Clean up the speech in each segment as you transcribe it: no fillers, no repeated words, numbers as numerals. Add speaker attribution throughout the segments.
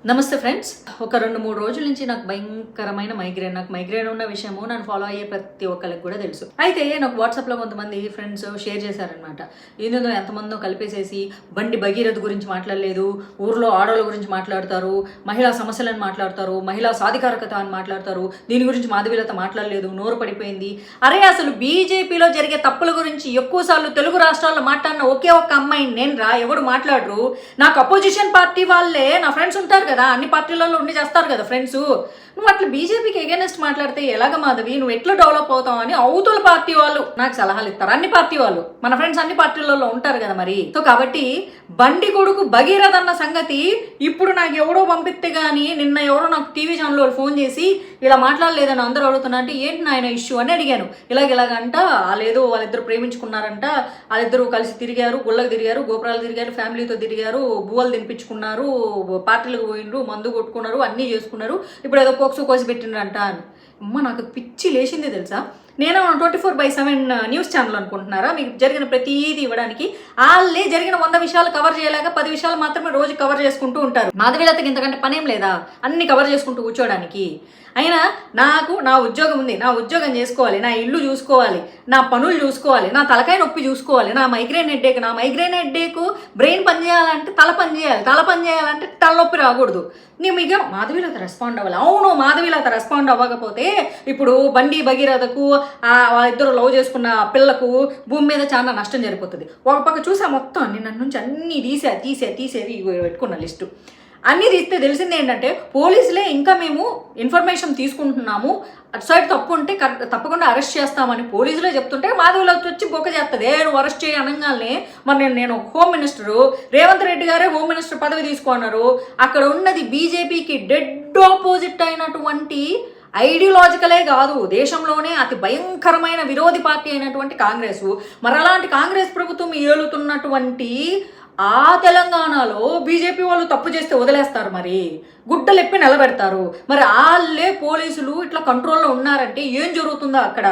Speaker 1: నమస్తే ఫ్రెండ్స్. ఒక 2-3 రోజుల నుంచి నాకు భయంకరమైన మైగ్రేన్ ఉన్న విషయము నన్ను ఫాలో అయ్యే ప్రతి ఒక్కరికి కూడా తెలుసు. అయితే నాకు వాట్సాప్లో కొంతమంది ఫ్రెండ్స్ షేర్ చేశారనమాట. ఇందులో ఎంతమందో కలిపేసేసి బండి భగీరథ గురించి మాట్లాడలేదు, ఊర్లో ఆడవాళ్ళ గురించి మాట్లాడతారు, మహిళా సమస్యలను మాట్లాడతారు, మహిళా సాధికారకత అని మాట్లాడతారు, దీని గురించి మాధవీలత మాట్లాడలేదు, నోరు పడిపోయింది. అరే అసలు బీజేపీలో జరిగే తప్పుల గురించి ఎక్కువసార్లు తెలుగు రాష్ట్రాల్లో మాట్లాడిన ఒకే ఒక్క అమ్మాయిని నేను రా, ఎవరు మాట్లాడరు. నాకు అపోజిషన్ పార్టీ వాళ్ళే నా ఫ్రెండ్స్ ఉంటారు కదా, అన్ని పార్టీలలో ఉండి చేస్తారు కదా ఫ్రెండ్స్. నువ్వు అట్లా బీజేపీకి ఎగెనెస్ట్ మాట్లాడితే ఎలాగ మాధవి, నువ్వు ఎట్లా డెవలప్ అవుతావు అని అవతల పార్టీ వాళ్ళు నాకు సలహాలు ఇస్తారు. అన్ని పార్టీ వాళ్ళు, మన ఫ్రెండ్స్ అన్ని పార్టీలలో ఉంటారు కదా మరి. సో కాబట్టి బండి కొడుకు భగీరథ అన్న సంగతి ఇప్పుడు నాకు ఎవడో పంపిస్తే గానీ, నిన్న ఎవరో నాకు టీవీ ఛానల్ వాళ్ళు ఫోన్ చేసి ఇలా మాట్లాడలేదని అందరూ అడుగుతున్నా అంటే ఏంటి నాయన ఇష్యూ అని అడిగాను. ఇలాగంట వాళ్ళిద్దరు ప్రేమించుకున్నారంట, వాళ్ళిద్దరూ కలిసి తిరిగారు, గుళ్ళకు తిరిగారు, గోపురాలు తిరిగారు, ఫ్యామిలీతో తిరిగారు, బువ్వలు తినిపించుకున్నారు, పార్టీలకు పోయిండ్రు, మందు కొట్టుకున్నారు, అన్నీ చేసుకున్నారు, ఇప్పుడు ఏదో పోక్సు కోసి పెట్టిండ్రంట అని. అమ్మ నాకు పిచ్చి లేచింది తెలుసా. నేను 24/7 న్యూస్ ఛానల్ అనుకుంటున్నారా మీకు జరిగిన ప్రతిదీ ఇవ్వడానికి? వాళ్ళే జరిగిన 100 విషయాలు కవర్ చేయలేక 10 విషయాలు మాత్రమే రోజు కవర్ చేసుకుంటూ ఉంటారు. మాధవీలతకి ఇంతకంటే పనేం లేదా అన్ని కవర్ చేసుకుంటూ కూర్చోడానికి? అయినా నాకు నా ఉద్యోగం ఉంది, నా ఉద్యోగం చేసుకోవాలి, నా ఇల్లు చూసుకోవాలి, నా పనులు చూసుకోవాలి, నా తలకాయ నొప్పి చూసుకోవాలి, నా మైగ్రేన్ హెడ్డేక్ బ్రెయిన్ పనిచేయాలంటే తల పనిచేయాలంటే తలనొప్పి రాకూడదు. నీ మీకు మాధవీలత రెస్పాండ్ అవ్వాలి. అవును, మాధవీలత రెస్పాండ్ అవ్వకపోతే ఇప్పుడు బండి భగీరథకు వాళ్ళిద్దరు లవ్ చేసుకున్న పిల్లకు భూమి మీద చాలా నష్టం జరిగిపోతుంది. ఒక పక్క చూసా మొత్తం నిన్న నుంచి అన్నీ తీసేది పెట్టుకున్న లిస్టు అన్నీ తీస్తే తెలిసింది ఏంటంటే పోలీసులే ఇంకా మేము ఇన్ఫర్మేషన్ తీసుకుంటున్నాము, అటు సైడ్ తప్పు ఉంటే తప్పకుండా అరెస్ట్ చేస్తామని పోలీసులే చెప్తుంటే మాధవీలత వచ్చి బొక్క చేస్తుంది. నువ్వు అరెస్ట్ చేయి అనగానే మరి నేను హోమ్ మినిస్టరు రేవంత్ రెడ్డి గారే హోమ్ మినిస్టర్ పదవి తీసుకున్నారు. అక్కడ ఉన్నది బీజేపీకి డెడ్ ఆపోజిట్ అయినటువంటి ఐడియాలజికలే కాదు, దేశంలోనే అతి భయంకరమైన విరోధి పార్టీ అయినటువంటి కాంగ్రెస్. మరి అలాంటి కాంగ్రెస్ ప్రభుత్వం ఏలుతున్నటువంటి ఆ తెలంగాణలో బీజేపీ వాళ్ళు తప్పు చేస్తే వదిలేస్తారు, మరి గుడ్డలెప్పి నిలబెడతారు. మరి వాళ్ళే పోలీసులు ఇట్లా కంట్రోల్లో ఉన్నారంటే ఏం జరుగుతుందో అక్కడ.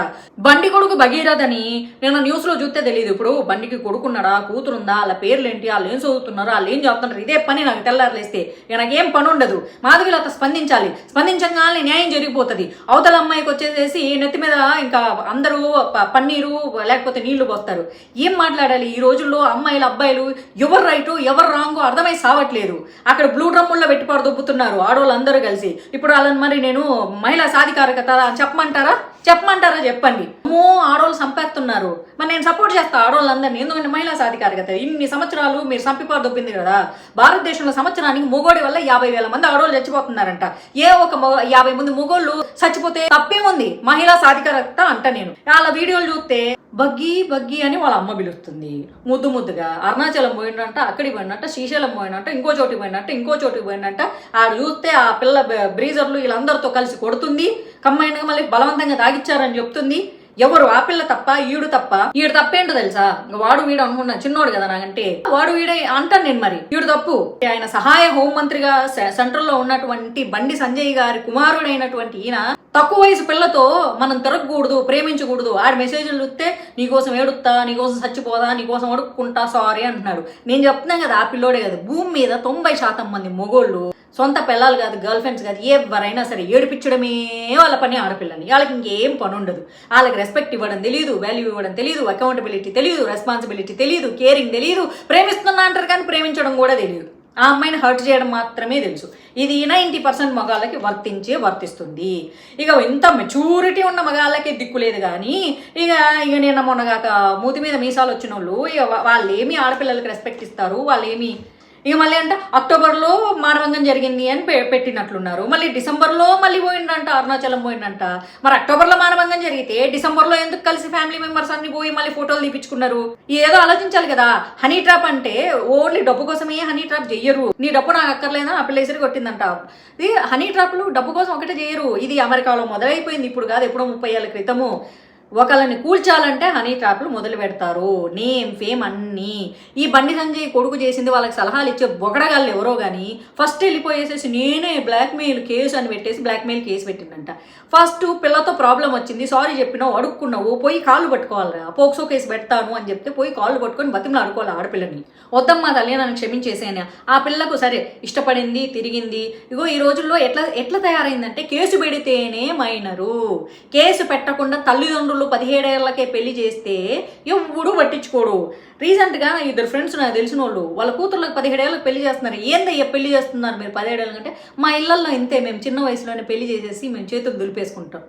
Speaker 1: బండి కొడుకు భగీరథని నేను న్యూస్లో చూస్తే తెలియదు. ఇప్పుడు బండికి కొడుకున్నాడా, కూతురుందా, వాళ్ళ పేర్లేంటి, వాళ్ళు ఏం చదువుతున్నారు, వాళ్ళు ఏం చెప్తున్నారు, ఇదే పని నాకు తెల్లారులేస్తే. నాకేం పని ఉండదు. మాధవీలత స్పందించాలి, స్పందించగానే న్యాయం జరిగిపోతుంది. అవతల అమ్మాయికి వచ్చేసేసి నెత్తి మీద ఇంకా అందరూ పన్నీరు లేకపోతే నీళ్లు పోస్తారు. ఏం మాట్లాడాలి ఈ రోజుల్లో? అమ్మాయిలు అబ్బాయిలు ఎవరు రైటు ఎవరు రాంగో అర్థమై సావట్లేదు. అక్కడ బ్లూ డ్రమ్ముల్లో పెట్టుపాడు దొబ్బుతున్నారు ఆడవాళ్ళందరూ కలిసి. ఇప్పుడు వాళ్ళని మరి నేను మహిళా సాధికారకత చెప్పమంటారా? చెప్పండి. అమ్మో ఆడవాళ్ళు చంపేస్తున్నారు, మరి నేను సపోర్ట్ చేస్తా ఆడవాళ్ళందరినీ. ఎందుకంటే మహిళా సాధికారకత ఇన్ని సంవత్సరాలు మీరు చంపిపాడు దొబ్బింది కదా. భారతదేశంలో సంవత్సరానికి మొగోడి వల్ల 50,000 మంది ఆడవాళ్ళు చచ్చిపోతున్నారంట. ఏ ఒక 50 మంది మొగోళ్ళు చచ్చిపోతే తప్పేముంది? మహిళా సాధికారకత అంట. నేను వాళ్ళ వీడియోలు చూస్తే బగ్గి అని వాళ్ళ అమ్మ పిలుస్తుంది ముద్దుగా. అరుణాచలం పోయినట్ట, అక్కడికి పోయినట్ట, శ్రీశైలం పోయినట్ట, ఇంకో చోటికి పోయినట్ట. ఆడ చూస్తే ఆ పిల్ల బ్రీజర్లు వీళ్ళందరితో కలిసి కొడుతుంది, కంబైన్గా మళ్ళీ బలవంతంగా తాగిచ్చారని చెప్తుంది. ఎవరు ఆ పిల్ల తప్ప ఈడు తప్పేంటో తెలుసా? వాడు వీడు అనుకున్నా, చిన్నోడు కదా నాకంటే, వాడు వీడే అంటాను నేను. మరి ఈడు తప్పు. ఆయన సహాయ హోంమంత్రిగా సెంట్రల్ లో ఉన్నటువంటి బండి సంజయ్ గారి కుమారుడైనటువంటి ఈయన తక్కువ వయసు పిల్లతో మనం తిరగకూడదు, ప్రేమించకూడదు. ఆడి మెసేజ్లు చూస్తే నీకోసం ఏడుస్తా, నీకోసం చచ్చిపోదా, నీకోసం అడుక్కుంటా, సారీ అంటున్నాడు. నేను చెప్తున్నాను కదా, ఆ పిల్లోడే కదా. భూమి మీద 90% మంది మొగోళ్ళు సొంత పిల్లలు కాదు, గర్ల్ ఫ్రెండ్స్ కాదు, ఎవరైనా సరే ఏడిపించడమే వాళ్ళ పని. ఆడపిల్లని వాళ్ళకి ఇంకేం పని ఉండదు. వాళ్ళకి రెస్పెక్ట్ ఇవ్వడం తెలియదు, వాల్యూ ఇవ్వడం తెలియదు, అకౌంటబిలిటీ తెలియదు, రెస్పాన్సిబిలిటీ తెలియదు, కేరింగ్ తెలియదు. ప్రేమిస్తున్నా అంటారు కానీ ప్రేమించడం కూడా తెలియదు. ఆ అమ్మాయిని హర్ట్ చేయడం మాత్రమే తెలుసు. ఇది 90% మగాళ్ళకి వర్తిస్తుంది. ఇక ఇంత మెచ్యూరిటీ ఉన్న మగాళ్ళకి దిక్కు లేదు. కానీ ఇక నేను మొన్నగాక మూతి మీద మీసాలు వచ్చిన వాళ్ళు వాళ్ళు ఏమి ఆడపిల్లలకి రెస్పెక్ట్ ఇస్తారు, వాళ్ళు ఏమి. ఇక మళ్ళీ అంటే అక్టోబర్లో మానవంగం జరిగింది అని పెట్టినట్లున్నారు. మళ్ళీ డిసెంబర్లో మళ్ళీ పోయిందంట, అరుణాచలం పోయిందంట. మరి అక్టోబర్లో మానవంగం జరిగితే డిసెంబర్లో ఎందుకు కలిసి ఫ్యామిలీ మెంబర్స్ అన్ని పోయి మళ్ళీ ఫోటోలు తీపించుకున్నారు? ఏదో ఆలోచించాలి కదా. హనీ ట్రాప్ అంటే ఓన్లీ డబ్బు కోసమే హనీ ట్రాప్ చెయ్యరు. నీ డబ్బు నాకు అక్కర్లేదా, ఆ పిల్ల ఎసిరి కొట్టిందంట. ఇది హనీ ట్రాప్లు డబ్బు కోసం ఒకటే చేయరు. ఇది అమెరికాలో మొదలైపోయింది, ఇప్పుడు కాదు, ఎప్పుడో 30 ఏళ్ళ క్రితము. ఒకళ్ళని కూల్చాలంటే హనీ ట్రాప్లు మొదలు పెడతారు. నేమ్ ఫేమ్ అన్నీ. ఈ బండి సంజయ్ కొడుకు చేసింది వాళ్ళకి సలహాలు ఇచ్చే బొగడగాళ్ళు ఎవరో కానీ ఫస్ట్ వెళ్ళిపోయేసేసి నేనే బ్లాక్మెయిల్ కేసు అని పెట్టేసి బ్లాక్మెయిల్ కేసు పెట్టిందంట. ఫస్ట్ పిల్లతో ప్రాబ్లం వచ్చింది, సారీ చెప్పినావు, అడుక్కున్నావు, పోయి కాళ్ళు పట్టుకోవాలిరా, పోక్సో కేసు పెడతాను అని చెప్తే పోయి కాళ్ళు పట్టుకొని బతిమలు అడుకోవాలి ఆడపిల్లని. వద్దమ్మా తల్లి నన్ను క్షమించేసేయని. ఆ పిల్లకు సరే ఇష్టపడింది, తిరిగింది. ఇగో ఈ రోజుల్లో ఎట్లా తయారైందంటే కేసు పెడితేనే మైనరు, కేసు పెట్టకుండా తల్లిదండ్రులు 17 ఏళ్లకే పెళ్లి చేస్తే ఎవ్వడూ పట్టించుకోడు. రీసెంట్గా ఇద్దరు ఫ్రెండ్స్ నాకు తెలిసిన వాళ్ళు వాళ్ళ కూతుర్లకు 17 ఏళ్ళకి పెళ్లి చేస్తున్నారు. ఏందయ్యా పెళ్లి చేస్తున్నారు మీరు 17 ఏళ్ళ కంటే? మా ఇళ్లలో ఇంతే, మేము చిన్న వయసులోనే పెళ్లి చేసేసి మేము చేతులు దులిపేసుకుంటాం.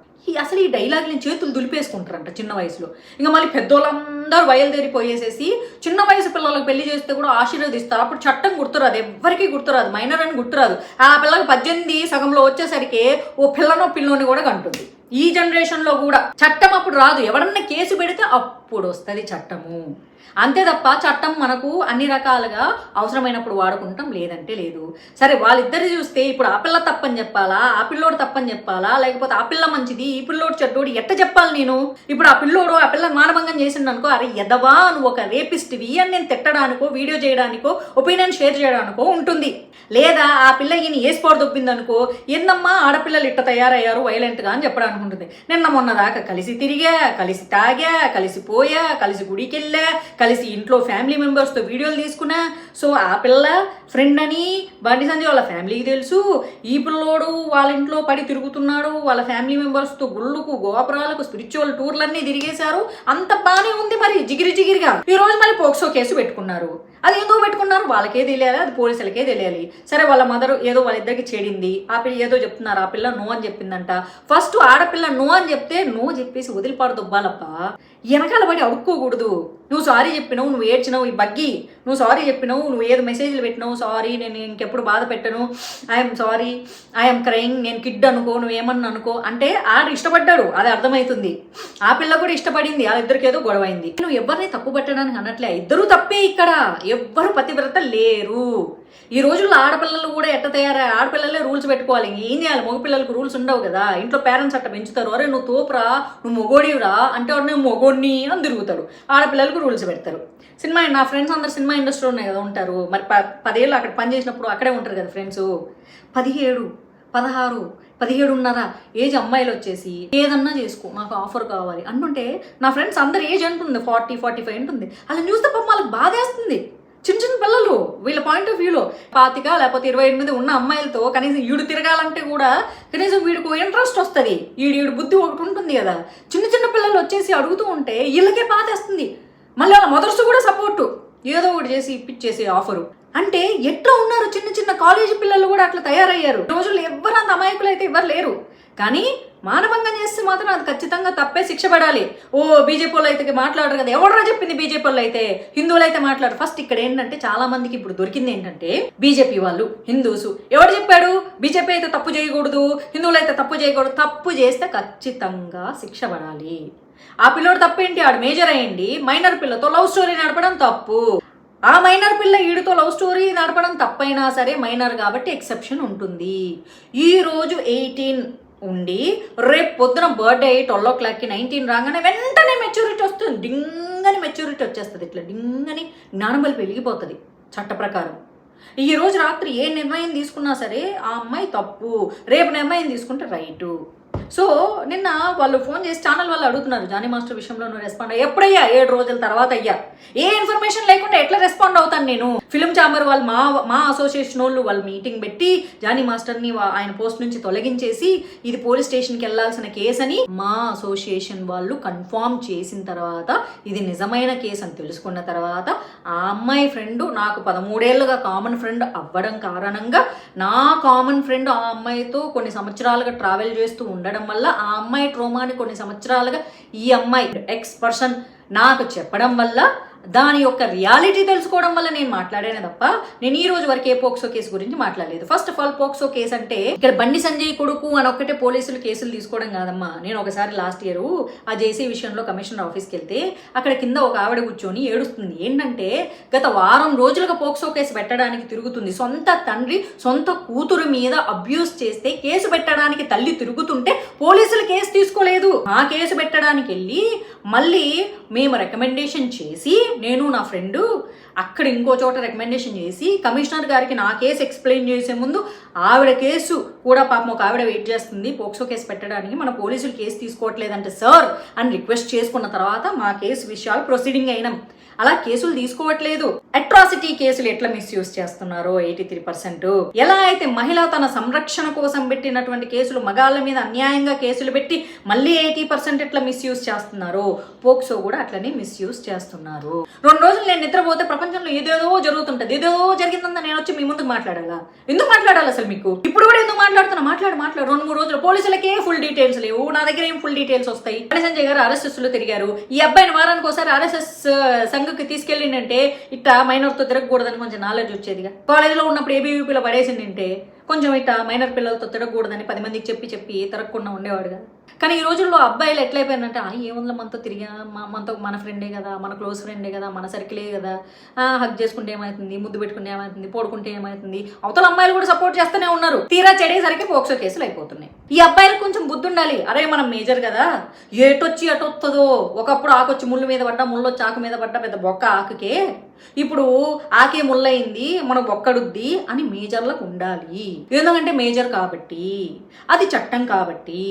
Speaker 1: అసలు ఈ డైలాగ్ని చేతులు దులిపేసుకుంటారంట చిన్న వయసులో. ఇంకా మళ్ళీ పెద్దోళ్ళందరూ బయలుదేరిపోయేసేసి చిన్న వయసు పిల్లలకు పెళ్లి చేస్తే కూడా ఆశీర్వదిస్తారు. అప్పుడు చట్టం గుర్తురాదు, ఎవ్వరికీ గుర్తురాదు, మైనర్ అని గుర్తురాదు. ఆ పిల్లకి 18 సగంలో వచ్చేసరికి ఓ పిల్లనో పిల్లోని కూడా కంటుంది. ఈ జనరేషన్లో కూడా చట్టం అప్పుడు రాదు, ఎవడన్నా కేసు పెడితే అప్పుడు వస్తుంది చట్టము. అంతే తప్ప చట్టం మనకు అన్ని రకాలుగా అవసరమైనప్పుడు వాడుకుంటాం, లేదంటే లేదు. సరే వాళ్ళిద్దరు చూస్తే ఇప్పుడు ఆ పిల్ల తప్పని చెప్పాలా, ఆ పిల్లోడు తప్పని చెప్పాలా, లేకపోతే ఆ పిల్ల మంచిది ఈ పిల్లోడు చెడ్డోడు ఎట్ట చెప్పాలి నేను? ఇప్పుడు ఆ పిల్లోడు ఆ పిల్లని మానభంగం చేసిండు అనుకో, అరే ఎదవా నువ్వు ఒక రేపిస్ట్వి అని నేను తిట్టడానికో వీడియో చేయడానికో ఒపీనియన్ షేర్ చేయడానికో ఉంటుంది. లేదా ఆ పిల్ల ఈయన ఏ స్పాట్ దొబ్బిందనుకో, ఏందమ్మా ఆడపిల్లలు ఇట్ట తయారయ్యారు వైలెంట్గా అని చెప్పడానికి ఉంటుంది. నిన్న మొన్న దాకా కలిసి తిరిగా, కలిసి తాగా, కలిసి పోయా, కలిసి గుడికి వెళ్ళా, కలిసి ఇంట్లో ఫ్యామిలీ మెంబర్స్తో వీడియోలు తీసుకున్నా. సో ఆ పిల్ల ఫ్రెండ్ అని బండి సంజయ్ వాళ్ళ ఫ్యామిలీకి తెలుసు. ఈ పిల్లోడు వాళ్ళ ఇంట్లో పడి తిరుగుతున్నాడు, వాళ్ళ ఫ్యామిలీ మెంబర్స్తో గుళ్ళకు గోపురాలకు స్పిరిచువల్ టూర్లన్నీ తిరిగేశారు. అంత బాగానే ఉంది. మరి జిగిరిగా ఈ రోజు మళ్ళీ పోక్సో కేసు పెట్టుకున్నారు. అది ఎందుకు పెట్టుకున్నారు వాళ్ళకే తెలియాలి, అది పోలీసులకే తెలియాలి. సరే వాళ్ళ మదర్ ఏదో వాళ్ళిద్దరికి చెడింది, ఆ పిల్ల ఏదో చెప్తున్నారు, ఆ పిల్ల నో అని చెప్పిందంట. ఫస్ట్ ఆడపిల్ల నో అని చెప్తే నో చెప్పేసి వదిలిపాడు దుబ్బాలప్ప. వెనకాల పడి అడుక్కోకూడదు. నువ్వు సారీ చెప్పినావు, నువ్వు ఏడ్చినావు, ఈ బగ్గి నువ్వు సారీ చెప్పినావు, నువ్వు ఏదో మెసేజ్లు పెట్టినావు, సారీ నేను ఇంకెప్పుడు బాధ పెట్టను, ఐఎమ్ సారీ, ఐఎమ్ క్రయింగ్, నేను కిడ్ అనుకో, నువ్వేమన్నా అనుకో అంటే ఆడ ఇష్టపడ్డాడు, అది అర్థమవుతుంది. ఆ పిల్ల కూడా ఇష్టపడింది, వాళ్ళిద్దరికి ఏదో గొడవైంది. నువ్వు ఎవరిని తప్పు పట్టడానికి అనట్లే, ఇద్దరు తప్పే. ఇక్కడ ఎవ్వరు పతివ్రత లేరు. ఈ రోజుల్లో ఆడపిల్లలు కూడా ఎట్ట తయారయ్యారు, ఆడపిల్లలే రూల్స్ పెట్టుకోవాలి. ఏం చేయాలి, మగపిల్లలకు రూల్స్ ఉండవు కదా. ఇంట్లో పేరెంట్స్ అట్ట పెంచుతారు, అరే నువ్వు తోపురా, నువ్వు మొగోడివిరా అంటే నేను మొగోడిని అని తిరుగుతాడు. ఆడపిల్లలకు రూల్స్ పెడతారు. సినిమా నా ఫ్రెండ్స్ అందరు సినిమా ఇండస్ట్రీలో ఉన్నాయి కదా ఉంటారు. మరి 10 ఏళ్ళు అక్కడ పని చేసినప్పుడు అక్కడే ఉంటారు కదా ఫ్రెండ్స్. 17, 16, 17.5 ఏజ్ అమ్మాయిలు వచ్చేసి ఏదన్నా చేసుకో నాకు ఆఫర్ కావాలి అంటుంటే నా ఫ్రెండ్స్ అందరు ఏజ్ అంటుంది 40, 45 ఉంటుంది. అలా చూస్తే పాపం వాళ్ళకి బాధేస్తుంది. చిన్న పిల్లలు వీళ్ళ పాయింట్ ఆఫ్ వ్యూలో 25 లేకపోతే 28 ఉన్న అమ్మాయిలతో కనీసం ఈడు తిరగాలంటే కూడా కనీసం వీడికి ఇంట్రెస్ట్ వస్తుంది. ఈడు బుద్ధి ఒకటి ఉంటుంది కదా. చిన్న పిల్లలు వచ్చేసి అడుగుతూ ఉంటే వీళ్ళకే బాధేస్తుంది. మళ్ళీ వాళ్ళ మదర్స్ కూడా సపోర్టు ఏదో ఒకటి చేసి ఇప్పించేసి ఆఫరు. అంటే ఎట్లా ఉన్నారు చిన్న కాలేజీ పిల్లలు కూడా అట్లా తయారయ్యారు. రోజుల్లో ఎవ్వరు అంత అమాయకులు అయితే ఎవరు లేరు. కానీ మానభంగం చేస్తే మాత్రం అది ఖచ్చితంగా తప్పే, శిక్ష పడాలి. ఓ బీజేపీ వాళ్ళు అయితే మాట్లాడరు కదా, ఎవడరా చెప్పింది బీజేపీ వాళ్ళు అయితే, హిందువులు అయితే మాట్లాడరు. ఫస్ట్ ఇక్కడ ఏంటంటే చాలా మందికి ఇప్పుడు దొరికింది ఏంటంటే బీజేపీ వాళ్ళు హిందూస్. ఎవడు చెప్పాడు బీజేపీ అయితే తప్పు చేయకూడదు, హిందువులు అయితే తప్పు చేయకూడదు? తప్పు చేస్తే ఖచ్చితంగా శిక్ష పడాలి. ఆ పిల్లోడు తప్పేంటి, ఆడు మేజర్ అయ్యండి మైనర్ పిల్లతో లవ్ స్టోరీ నడపడం తప్పు. ఆ మైనర్ పిల్ల ఈడుతో లవ్ స్టోరీ నడపడం తప్పైనా సరే మైనర్ కాబట్టి ఎక్సెప్షన్ ఉంటుంది. ఈరోజు 18 ఉండి రేపు పొద్దున బర్త్డే 12 o'clockకి 19 రాగానే వెంటనే మెచ్యూరిటీ వస్తుంది. డింగని మెచ్యూరిటీ వచ్చేస్తుంది. ఇట్లా డింగని జ్ఞానం బలి వెలిగిపోతుంది చట్ట ప్రకారం. ఈ రోజు రాత్రి ఏ నిర్ణయం తీసుకున్నా సరే ఆ అమ్మాయి తప్పు, రేపు నిర్ణయం తీసుకుంటే రైటు. సో నిన్న వాళ్ళు ఫోన్ చేసి ఛానల్ వాళ్ళు అడుగుతున్నారు, జానీ మాస్టర్ విషయంలో నువ్వు రెస్పాండ్ అయ్యా ఎప్పుడయ్యా? 7 రోజుల తర్వాత అయ్యా. ఏ ఇన్ఫర్మేషన్ లేకుండా ఎట్లా రెస్పాండ్ అవుతాను నేను? ఫిల్మ్ ఛాంబర్ వాళ్ళు మా అసోసియేషన్ వాళ్ళు మీటింగ్ పెట్టి జానీ మాస్టర్ని ఆయన పోస్ట్ నుంచి తొలగించేసి ఇది పోలీస్ స్టేషన్కి వెళ్లాల్సిన కేసు అని మా అసోసియేషన్ వాళ్ళు కన్ఫర్మ్ చేసిన తర్వాత ఇది నిజమైన కేసు అని తెలుసుకున్న తర్వాత ఆ అమ్మాయి ఫ్రెండ్ నాకు 13 ఏళ్ళుగా కామన్ ఫ్రెండ్ అవ్వడం కారణంగా నా కామన్ ఫ్రెండ్ ఆ అమ్మాయితో కొన్ని సంవత్సరాలుగా ట్రావెల్ చేస్తూ ఉండడం వల్ల ఆ అమ్మాయి ట్రోమాని కొన్ని సంవత్సరాలుగా ఈ అమ్మాయి ఎక్స్ పర్సన్ నాకు చెప్పడం వల్ల దాని యొక్క రియాలిటీ తెలుసుకోవడం వల్ల నేను మాట్లాడాను తప్ప నేను ఈ రోజు వరకు ఏ పోక్సో కేసు గురించి మాట్లాడలేదు. First of all POCSO case అంటే ఇక్కడ బండి సంజయ్ కొడుకు అని ఒక్కటే పోలీసులు కేసులు తీసుకోవడం కాదమ్మా. నేను ఒకసారి లాస్ట్ ఇయర్ ఆ జేసీ విషయంలో కమిషనర్ ఆఫీస్కి వెళ్తే అక్కడ కింద ఒక ఆవిడ కూర్చొని ఏడుస్తుంది. ఏంటంటే గత వారం రోజులుగా పోక్సో కేసు పెట్టడానికి తిరుగుతుంది. సొంత తండ్రి సొంత కూతురు మీద అబ్యూస్ చేస్తే కేసు పెట్టడానికి తల్లి తిరుగుతుంటే పోలీసులు కేసు తీసుకోలేదు. ఆ కేసు పెట్టడానికి వెళ్ళి మళ్ళీ మేము రికమెండేషన్ చేసి నేను నా ఫ్రెండు అక్కడ ఇంకో చోట రికమెండేషన్ చేసి కమిషనర్ గారికి నా కేసు ఎక్స్ప్లెయిన్ చేసే ముందు ఆవిడ కేసు కూడా పాపం ఒక ఆవిడ వెయిట్ చేస్తుంది పోక్సో కేసు పెట్టడానికి, మన పోలీసులు కేసు తీసుకోవట్లేదంటే సార్ అని రిక్వెస్ట్ చేసుకున్న తర్వాత మా కేసు విషయాలు ప్రొసీడింగ్ అయినాం. అలా కేసులు తీసుకోవట్లేదు. అట్రాసిటీ కేసులు ఎట్లా మిస్యూజ్ చేస్తున్నారో 83%. ఎలా అయితే మహిళ తన సంరక్షణ కోసం పెట్టినటువంటి కేసులు మగాళ్ళ మీద అన్యాయంగా కేసులు పెట్టి మళ్ళీ 80% ఎట్లా మిస్యూజ్ చేస్తున్నారో పోక్సో కూడా అట్లనే మిస్యూజ్ చేస్తున్నారు. 2 రోజులు నేను నిద్రపోతే ప్రపంచంలో ఏదేదో జరుగుతుంటది, ఏదో జరిగిందని నేను వచ్చి మీ ముందుకు మాట్లాడాలా? ఎందుకు మాట్లాడాలి అసలు మీకు? ఇప్పుడు కూడా ఎందుకు మాట్లాడుతున్నా? మాట్లాడు 2-3 రోజులు పోలీసులకే ఫుల్ డీటెయిల్స్ లేవు, నా దగ్గర ఏం ఫుల్ డీటెయిల్స్ వస్తాయి? సంజయ్ గారు RSS లో తిరిగారు. ఈ అబ్బాయిని వారానికి ఒకసారి RSS సంఘకి తీసుకెళ్ళిందంటే ఇట్లా మైనర్తో తిరగకూడదని కొంచెం నాలెడ్జ్ వచ్చేదిగా. కాలేజీలో ఉన్నప్పుడు ఏబీవీపీలో పడేసిందంటే కొంచెం ఇట్లా మైనర్ పిల్లలతో తిరగకూడదని 10 మందికి చెప్పి తిరగకుండా ఉండేవాడుగా. కానీ ఈ రోజుల్లో అబ్బాయిలు ఎట్లయిపోయిందంటే ఏముందో మనతో తిరిగా మనతో మన ఫ్రెండే కదా, మన క్లోజ్ ఫ్రెండే కదా, మన సర్కిలే కదా, హగ్ చేసుకుంటే ఏమవుతుంది, ముద్దు పెట్టుకుంటే ఏమవుతుంది, పోడుకుంటే ఏమవుతుంది, అవతల అమ్మాయిలు కూడా సపోర్ట్ చేస్తూనే ఉన్నారు. తీరా చెడేసరికి పోక్సో కేసులు అయిపోతున్నాయి. ఈ అబ్బాయిలకు కొంచెం బుద్ధి ఉండాలి. అరే మనం మేజర్ కదా, ఏటొచ్చి అటొస్తుందో. ఒకప్పుడు ఆకొచ్చి ముళ్ళు మీద పడ్డా, ముళ్ళొచ్చి ఆకు మీద పడ్డా పెద్ద బొక్క ఆకుకే, ఇప్పుడు ఆకే ముళ్ళయింది మన బొక్కడుద్ది అని మేజర్లకు ఉండాలి. ఎందుకంటే మేజర్ కాబట్టి, అది చట్టం కాబట్టి.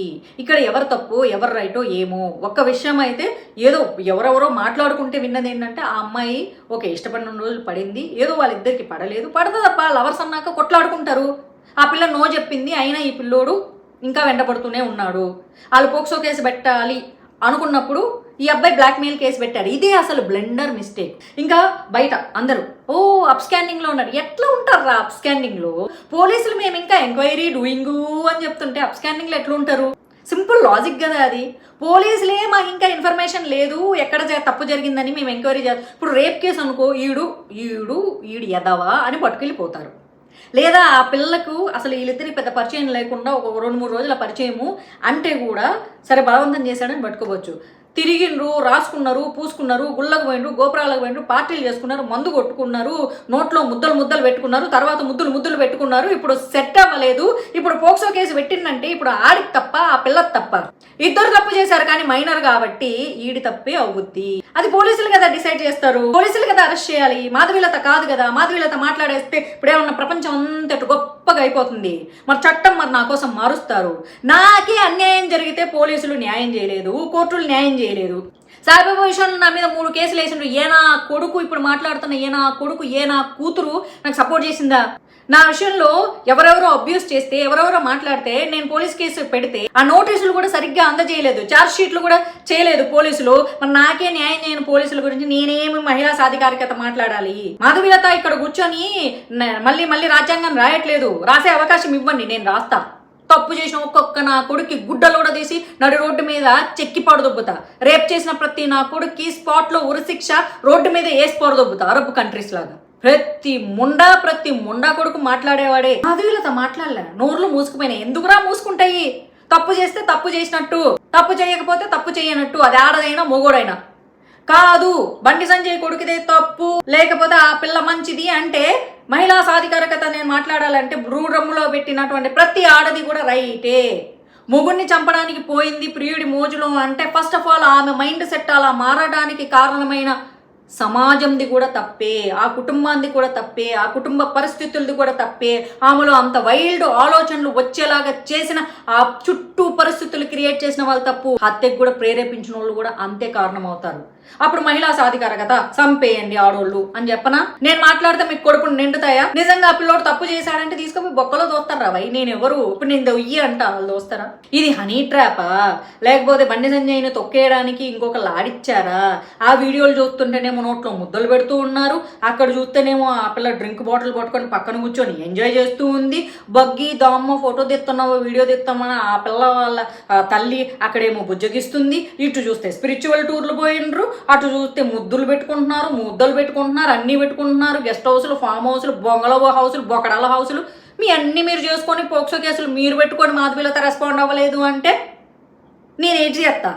Speaker 1: ఇక్కడ ఎవరు తప్పు ఎవరు రైటో ఏమో. ఒక్క విషయం అయితే ఏదో ఎవరెవరో మాట్లాడుకుంటే విన్నది ఏంటంటే ఆ అమ్మాయి ఓకే ఇష్టపడిన రోజులు పడింది, ఏదో వాళ్ళిద్దరికి పడలేదు, పడతా తప్ప లవర్స్ అన్నాక కొట్లాడుకుంటారు. ఆ పిల్ల నో చెప్పింది, అయినా ఈ పిల్లోడు ఇంకా వెంటపడుతూనే ఉన్నాడు. వాళ్ళు పోక్సో కేసు పెట్టాలి అనుకున్నప్పుడు ఈ అబ్బాయి బ్లాక్మెయిల్ కేసు పెట్టారు. ఇదే అసలు బ్లెండర్ మిస్టేక్. ఇంకా బయట అందరూ అప్ స్కాండింగ్ లో ఉన్నారు. ఎట్లా ఉంటారు అప్ స్కాండింగ్ లో? పోలీసులు మేము ఇంకా ఎంక్వైరీ డూయింగ్ అని చెప్తుంటే అప్ స్కాండింగ్ లో ఎట్లా ఉంటారు? సింపుల్ లాజిక్ కదా అది. పోలీసులే మాకు ఇంకా ఇన్ఫర్మేషన్ లేదు ఎక్కడ తప్పు జరిగిందని మేము ఎంక్వైరీ చేస్తాం. ఇప్పుడు రేప్ కేసు అనుకో, ఈడు ఎదవా అని పట్టుకెళ్ళిపోతారు. లేదా ఆ పిల్లకు అసలు వీళ్ళిద్దరికి పెద్ద పరిచయం లేకుండా ఒక 2-3 రోజుల పరిచయము అంటే కూడా సరే బలవంతం చేశాడని పట్టుకోవచ్చు. తిరిగిండ్రు, రాసుకున్నారు, పూసుకున్నారు, గుళ్ళకు పోయిండ్రు, గోపురాలకు పోయిండ్రు, పార్టీలు చేసుకున్నారు, మందు కొట్టుకున్నారు, నోట్లో ముద్దలు పెట్టుకున్నారు, తర్వాత ముద్దులు పెట్టుకున్నారు. ఇప్పుడు సెట్ అవ్వలేదు. ఇప్పుడు పోక్సో కేసు పెట్టిందంటే ఇప్పుడు ఆడికి తప్ప ఆ పిల్లకి తప్ప? ఇద్దరు తప్పు చేశారు కానీ మైనర్ కాబట్టి ఈడి తప్పే అవుద్ది. అది పోలీసులు కదా డిసైడ్ చేస్తారు, పోలీసులు కదా అరెస్ట్ చేయాలి. మాధవీలత కాదు కదా. మాధవీలత మాట్లాడేస్తే ఇప్పుడేమన్నా ప్రపంచం అంతటి గొప్పగా అయిపోతుంది. మరి చట్టం మరి నా కోసం మారుస్తారు. నాకే అన్యాయం జరిగితే పోలీసులు న్యాయం చేయలేదు, కోర్టులు న్యాయం చేయలేదు. సాయిబాబా విషయంలో నా మీద 3 కేసులు వేసిండ్రు. ఏనా కొడుకు ఇప్పుడు మాట్లాడుతున్న ఏనా కొడుకు ఏనా కూతురు నాకు సపోర్ట్ చేసిందా? నా విషయంలో ఎవరెవరో అబ్యూస్ చేస్తే ఎవరెవరో మాట్లాడితే నేను పోలీస్ కేసు పెడితే ఆ నోటీసులు కూడా సరిగ్గా అందజేయలేదు, ఛార్జ్ షీట్లు కూడా చేయలేదు పోలీసులు. మరి నాకే న్యాయం చేయని పోలీసుల గురించి నేనేమి మహిళా సాధికారికత మాట్లాడాలి? మాధవీలత ఇక్కడ కూర్చొని మళ్ళీ రాజ్యాంగం రాయట్లేదు, రాసే అవకాశం ఇవ్వండి, నేను రాస్తా. తప్పు చేసిన ఒక్కొక్క నా కొడుక్కి గుడ్డలు కూడా తీసి నడి రోడ్డు మీద చెక్కి పడదొబ్బుతా. రేప్ చేసిన ప్రతి నా కొడుక్కి స్పాట్లో ఉరిశిక్ష రోడ్డు మీద వేసి పడదొబ్బుతా. అరబ్ కంట్రీస్ లాగా ప్రతి ముండా కొడుకు మాట్లాడేవాడే. మాధవీలత మాట్లాడలే, నోర్లు మూసుకుపోయినాయి. ఎందుకురా మూసుకుంటాయి? తప్పు చేస్తే తప్పు చేసినట్టు, తప్పు చేయకపోతే తప్పు చేయనట్టు. అది ఆడదైనా మొగోడైనా కాదు. బండి సంజయ్ కొడుకుదే తప్పు లేకపోతే ఆ పిల్ల మంచిది అంటే మహిళా సాధికారకత నేను మాట్లాడాలంటే బ్రూడ్రమ్ములో పెట్టినటువంటి ప్రతి ఆడది కూడా రైటే. మొగుడిని చంపడానికి పోయింది ప్రియుడి మోజులో అంటే ఫస్ట్ ఆఫ్ ఆల్ ఆమె మైండ్ సెట్ అలా మారడానికి కారణమైన సమాజంది కూడా తప్పే, ఆ కుటుంబాన్ని కూడా తప్పే, ఆ కుటుంబ పరిస్థితులది కూడా తప్పే. ఆమెలో అంత వైల్డ్ ఆలోచనలు వచ్చేలాగా చేసిన ఆ చుట్టూ పరిస్థితులు క్రియేట్ చేసిన వాళ్ళు తప్పు. హత్యకు కూడా ప్రేరేపించిన వాళ్ళు కూడా అంతే కారణమవుతారు. అప్పుడు మహిళా సాధికారకత చంపేయండి ఆడోళ్ళు అని చెప్పనా? నేను మాట్లాడితే మీకు కొడుకుని నిండుతాయా? నిజంగా ఆ పిల్లోడు తప్పు చేశాడంటే తీసుకొని బొక్కలో దోస్తారా? వై నేను ఎవరు ఇప్పుడు నేను దొయ్యి అంట వాళ్ళు దోస్తారా? ఇది హనీ ట్రాపా లేకపోతే బండి సంజయ్ని తొక్కేయడానికి ఇంకొకళ్ళు ఆడిచ్చారా? ఆ వీడియోలు చూస్తుంటేనేమో నోట్లో ముద్దలు పెడుతూ ఉన్నారు, అక్కడ చూస్తేనేమో ఆ పిల్ల డ్రింక్ బాటిల్ పట్టుకొని పక్కన కూర్చొని ఎంజాయ్ చేస్తూ ఉంది. బగ్గి దామ్మ ఫోటో తెస్తున్నావో వీడియో తెస్తామని ఆ పిల్ల వాళ్ళ తల్లి అక్కడేమో బుజ్జగిస్తుంది. ఇటు చూస్తే స్పిరిచువల్ టూర్లు పోయిండ్రు, అటు చూస్తే ముద్దులు పెట్టుకుంటున్నారు, అన్నీ పెట్టుకుంటున్నారు, గెస్ట్ హౌసులు, ఫామ్ హౌసులు, బొంగళ హౌసులు, బొకడాల హౌసులు, మీ అన్నీ మీరు చేసుకొని పోక్సో కేసులు మీరు పెట్టుకొని మాధవీలత రెస్పాండ్ అవ్వలేదు అంటే నేనేంటి చేస్తా?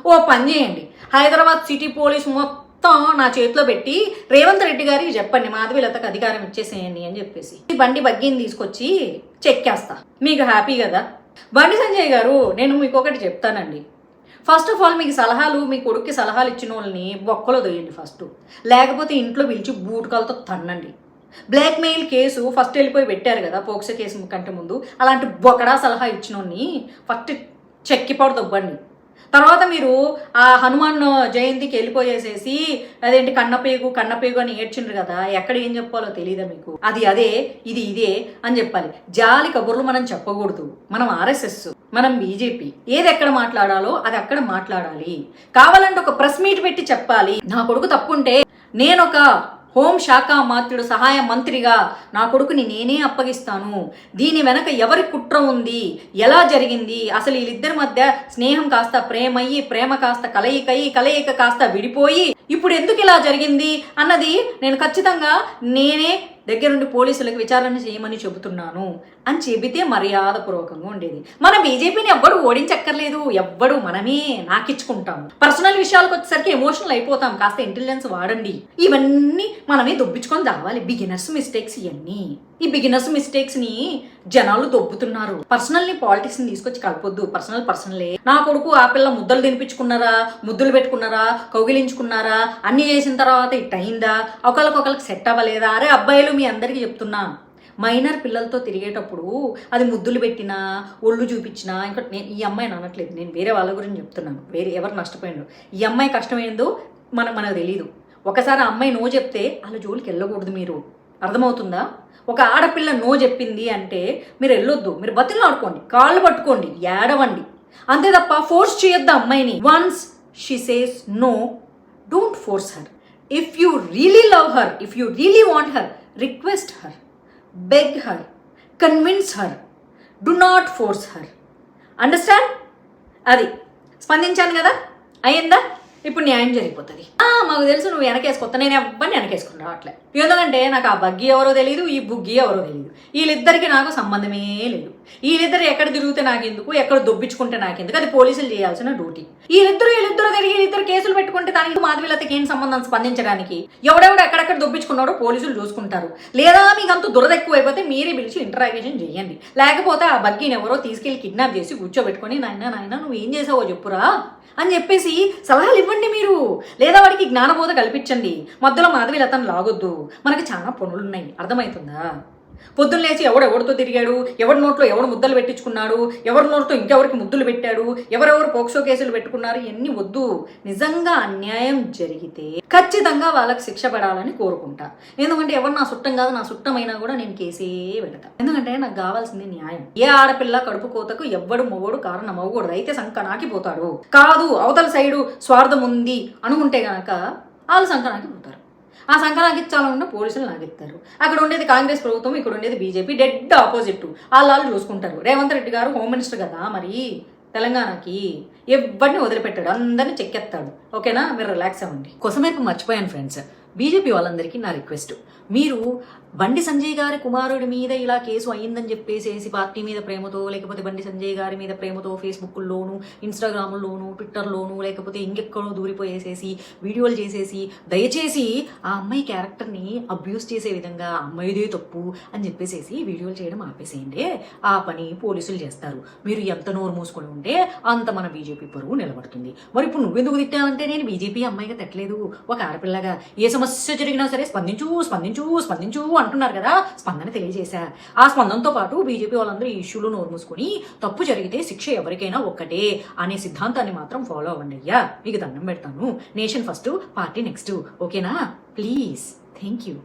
Speaker 1: ఓ పని చేయండి, హైదరాబాద్ సిటీ పోలీస్ మొత్తం నా చేతిలో పెట్టి రేవంత్ రెడ్డి గారికి చెప్పండి మాధవీలతకు అధికారం ఇచ్చేసేయండి అని చెప్పేసి ఈ బండి బగ్గిని తీసుకొచ్చి చెక్కేస్తా. మీకు హ్యాపీ కదా? బండి సంజయ్ గారు, నేను మీకు ఒకటి చెప్తానండి. ఫస్ట్ ఆఫ్ ఆల్ మీకు సలహాలు, మీ కొడుక్కి సలహాలు ఇచ్చిన వాళ్ళని బొక్కలో దొయ్యండి ఫస్ట్, లేకపోతే ఇంట్లో పిలిచి బూటకాలతో తన్నండి. బ్లాక్మెయిల్ కేసు ఫస్ట్ వెళ్ళిపోయి పెట్టారు కదా పోక్సో కేసు కంటే ముందు, అలాంటి బొకడా సలహా ఇచ్చినోడిని ఫస్ట్ చెక్కిపోడు దొబ్బండి. తర్వాత మీరు ఆ హనుమాన్ జయంతికి వెళ్ళిపోయేసేసి అదేంటి కన్నపేగు అని ఏడ్చిండ్రు కదా, ఎక్కడ ఏం చెప్పాలో తెలియదా మీకు? అది అదే, ఇది ఇదే అని చెప్పాలి. జాలి కబుర్లు మనం చెప్పకూడదు. మనం RSS, మనం బీజేపీ, ఏది ఎక్కడ మాట్లాడాలో అది అక్కడ మాట్లాడాలి. కావాలంటే ఒక ప్రెస్ మీట్ పెట్టి చెప్పాలి. నా కొడుకు తప్పుంటే నేనొక హోంశాఖ మంత్రుడు సహాయ మంత్రిగా నా కొడుకుని నేనే అప్పగిస్తాను, దీని వెనక ఎవరి కుట్ర ఉంది, ఎలా జరిగింది, అసలు వీళ్ళిద్దరి మధ్య స్నేహం కాస్త ప్రేమయ్యి, ప్రేమ కాస్త కలయిక కాస్త విడిపోయి ఇప్పుడు ఎందుకు ఇలా జరిగింది అన్నది నేను ఖచ్చితంగా నేనే దగ్గరుండి పోలీసులకు విచారణ చేయమని చెబుతున్నాను అని చెబితే మర్యాదపూర్వకంగా ఉండేది. మన బీజేపీని ఎవ్వడు ఓడించక్కర్లేదు, ఎవ్వడు మనమే నాకిచ్చుకుంటాము. పర్సనల్ విషయాలకు వచ్చేసరికి ఎమోషనల్ అయిపోతాం. కాస్త ఇంటెలిజెన్స్ వాడండి. ఇవన్నీ మనమే దొబ్బించుకొని రావాలి. బిగినర్స్ మిస్టేక్స్ ఇవన్నీ. ఈ బిగినర్స్ మిస్టేక్స్ ని జనాలు దొబ్బుతున్నారు. పర్సనల్ ని పాలిటిక్స్ ని తీసుకొచ్చి కలపొద్దు. పర్సనలే. నా కొడుకు ఆ పిల్ల ముద్దలు తినిపించుకున్నారా, ముద్దులు పెట్టుకున్నారా, కౌగిలించుకున్నారా, అన్ని చేసిన తర్వాత ఇట్ అయిందా, ఒకరికొకరికి సెట్ అవ్వలేదా? అరే అబ్బాయిలు మీ అందరికీ చెప్తున్నా, మైనర్ పిల్లలతో తిరిగేటప్పుడు అది ముద్దులు పెట్టినా, ఒళ్ళు చూపించినా, ఇంకా ఈ అమ్మాయిని అనట్లేదు, నేను వేరే వాళ్ళ గురించి చెప్తున్నాను, వేరే ఎవరు నష్టపోయిండు, ఈ అమ్మాయి కష్టమైందో మనకు తెలియదు. ఒకసారి ఆ అమ్మాయి నో చెప్తే వాళ్ళ జోలికి వెళ్ళకూడదు. మీరు అర్థమవుతుందా? ఒక ఆడపిల్ల నో చెప్పింది అంటే మీరు వెళ్ళొద్దు. మీరు బతిలో ఆడుకోండి, కాళ్ళు పట్టుకోండి, ఏడవండి, అంతే తప్ప ఫోర్స్ చేయొద్దు అమ్మాయిని. Once she says no, don't force her. If you really love her, if you really want her, request her, beg her, convince her, do not force her. Understand? అది స్పందించాను కదా, అయ్యిందా? ఇప్పుడు న్యాయం జరిగిపోతుంది. మాకు తెలుసు నువ్వు వెనకేసుకొస్తా, నేను ఎవ్వరిని వెనకేసుకుని రావట్లే. ఎందుకంటే నాకు ఆ బగ్గి ఎవరో తెలియదు, ఈ బుగ్గి ఎవరో తెలియదు. వీళ్ళిద్దరికి నాకు సంబంధమే లేదు. వీళ్ళిద్దరు ఎక్కడ తిరిగితే నాకెందుకు, ఎక్కడ దొబ్బించుకుంటే నాకెందుకు, అది పోలీసులు చేయాల్సిన డ్యూటీ. వీళ్ళిద్దరు తిరిగి వీళ్ళిద్దరు కేసులు పెట్టుకుంటే దానికి మాధవీలతకి ఏం సంబంధం స్పందించడానికి? ఎవడెవడు ఎక్కడెక్కడ దొబ్బించుకున్నాడో పోలీసులు చూసుకుంటారు. లేదా మీకు అంత దురద ఎక్కువ అయిపోతే మీరే పిలిచి ఇంటరాగేషన్ చేయండి. లేకపోతే ఆ బగ్గిని ఎవరో తీసుకెళ్లి కిడ్నాప్ చేసి కూర్చోబెట్టుకొని నాయన నువ్వు ఏం చేసావో చెప్పురా అని చెప్పేసి సలహాలు ఇవ్వండి మీరు. లేదా వాడికి జ్ఞానబోధ కల్పించండి. మధ్యలో మాధవీలతను లాగొద్దు. మనకి చాలా పనులున్నాయి. అర్థమవుతుందా? పొద్దున్న లేచి ఎవడెవరితో తిరిగాడు, ఎవరి నోట్లో ఎవడు ముద్దలు పెట్టించుకున్నాడు, ఎవరి నోట్లో ఇంకెవరికి ముద్దులు పెట్టాడు, ఎవరెవరు పోక్సో కేసులు పెట్టుకున్నారు, ఇవన్నీ వద్దు. నిజంగా అన్యాయం జరిగితే ఖచ్చితంగా వాళ్ళకి శిక్ష పడాలని కోరుకుంటా. ఎందుకంటే ఎవరు నా చుట్టం కాదు, నా చుట్టమైనా కూడా నేను కేసే పెడతా. ఎందుకంటే నాకు కావాల్సింది న్యాయం. ఏ ఆడపిల్ల కడుపు కోతకు ఎవ్వడు మొగోడు కారణం అవ్వకూడదు. అయితే సంక నాకిపోతాడు. కాదు అవతల సైడు స్వార్థం ఉంది అనుకుంటే గనక వాళ్ళు సంక నాకిపోతారు. ఆ సంక్రాంతించాలనుకుంటే పోలీసులు నాగెత్తారు. అక్కడ ఉండేది కాంగ్రెస్ ప్రభుత్వం, ఇక్కడ ఉండేది బీజేపీ, డెడ్ ఆపోజిట్. వాళ్ళు చూసుకుంటారు. రేవంత్ రెడ్డి గారు హోమ్ మినిస్టర్ కదా, మరి తెలంగాణకి ఎవరిని వదిలిపెట్టాడు, అందరినీ చెక్కెత్తాడు. ఓకేనా? మీరు రిలాక్స్ అవ్వండి. కొసమేపు మర్చిపోయాను ఫ్రెండ్స్, బీజేపీ వాళ్ళందరికీ నా రిక్వెస్ట్, మీరు బండి సంజయ్ గారి కుమారుడి మీద ఇలా కేసు అయ్యిందని చెప్పేసేసి పార్టీ మీద ప్రేమతో, లేకపోతే బండి సంజయ్ గారి మీద ప్రేమతో ఫేస్బుక్లోను, ఇన్స్టాగ్రామ్లోను, ట్విట్టర్లోను, లేకపోతే ఇంకెక్కడో దూరిపోయేసేసి వీడియోలు చేసేసి దయచేసి ఆ అమ్మాయి క్యారెక్టర్ని అబ్యూస్ చేసే విధంగా అమ్మాయిదే తప్పు అని చెప్పేసేసి వీడియోలు చేయడం ఆపేసేయండి. ఆ పని పోలీసులు చేస్తారు. మీరు ఎంత నోరు మూసుకొని ఉంటే అంత మన బీజేపీ పరువు నిలబడుతుంది. మరి ఇప్పుడు నువ్వెందుకు తిట్టావంటే నేను బీజేపీ అమ్మాయిగా తిట్టలేదు, ఒక ఆడపిల్లగా. ఏ సమస్య జరిగినా సరే స్పందించు స్పందించు స్పందించు అంటున్నారు కదా, స్పందన తెలియజేశా. ఆ స్పందనతో పాటు బీజేపీ వాళ్ళందరూ ఈ ఇష్యూలో నోరు మూసుకొని తప్పు జరిగితే శిక్ష ఎవరికైనా ఒక్కటే అనే సిద్ధాంతాన్ని మాత్రం ఫాలో అవ్వండి. అయ్యా మీకు దండం పెడతాను. Nation first, party next. ఓకేనా? ప్లీజ్. Thank you.